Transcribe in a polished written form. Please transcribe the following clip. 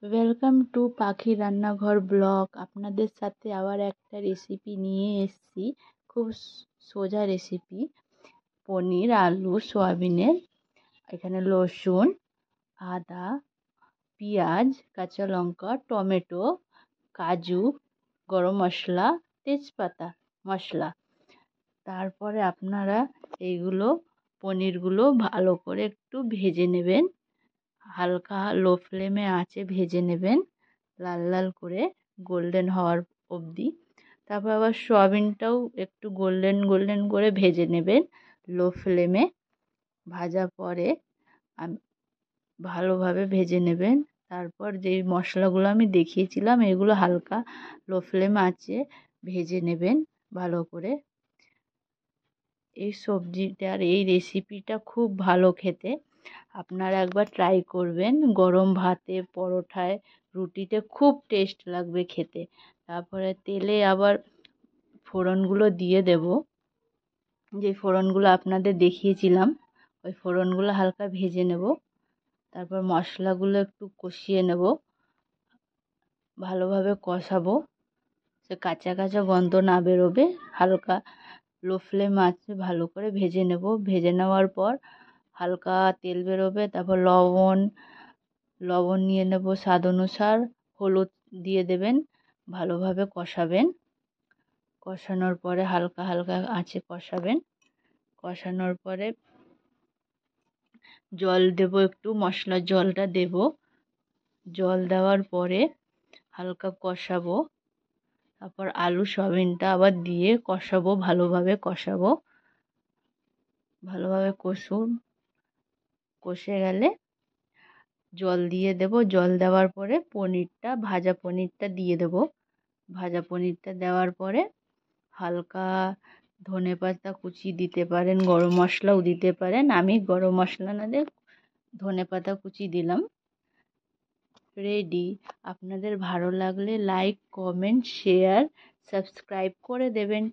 Welcome to পাখি রান্নাঘর blog. আপনাদের সাথে আবার একটা রেসিপি নিয়ে এসেছি, খুব সোজা রেসিপি। পনির, আলু, সয়াবিনের। এখানে রসুন, আদা, পেঁয়াজ, কাঁচা লঙ্কা, টমেটো, কাজু, গরম মশলা, তেজপাতা মশলা। তারপরে আপনারা এইগুলো পনিরগুলো ভালো করে একটু ভেজে নেবেন, হালকা লো ফ্লেমে আঁচে ভেজে নেবেন, লাল লাল করে গোল্ডেন হওয়ার অবধি। তারপর আবার সয়াবিনটাও একটু গোল্ডেন গোল্ডেন করে ভেজে নেবেন লো ফ্লেমে। ভাজা পরে ভালোভাবে ভেজে নেবেন। তারপর যেই মশলাগুলো আমি দেখিয়েছিলাম এগুলো হালকা লো ফ্লেম আঁচে ভেজে নেবেন ভালো করে। এই সবজিটার এই রেসিপিটা খুব ভালো খেতে, আপনারা একবার ট্রাই করবেন। গরম ভাতে, পরোঠায়, রুটিতে খুব টেস্ট লাগবে খেতে। তারপরে তেলে আবার ফোড়নগুলো দিয়ে দেব, যে ফোড়নগুলো আপনাদের দেখিয়েছিলাম ওই ফোড়নগুলো হালকা ভেজে নেব। তারপর মশলাগুলো একটু কষিয়ে নেব, ভালোভাবে কষাবো, সে কাঁচা কাঁচা গন্ধ না বেরোবে। হালকা লো ফ্লেম আছে ভালো করে ভেজে নেব। ভেজে নেওয়ার পর হালকা তেল বেরোবে। তারপর লবণ নিয়ে নেব স্বাদ অনুসার, হলুদ দিয়ে দেবেন, ভালোভাবে কষাবেন। কষানোর পরে হালকা হালকা আঁচে কষাবেন। কষানোর পরে জল দেব, একটু মশলার জলটা দেব। জল দেওয়ার পরে হালকা কষাবো। তারপর আলু সয়াবিনটা আবার দিয়ে কষাবো, ভালোভাবে কষাবো। ভালোভাবে কষে গেলে জল দিয়ে দেব। জল দেওয়ার পরে ভাজা পনিরটা দিয়ে দেব। ভাজা পনিরটা দেওয়ার পরে হালকা ধনেপাতা কুচি দিতে পারেন, গরম মশলাও দিতে পারেন। আমি গরম মশলা না দিয়ে ধনেপাতা কুচি দিলাম। রেডি। আপনাদের ভালো লাগলে লাইক, কমেন্ট, শেয়ার, সাবস্ক্রাইব করে দেবেন।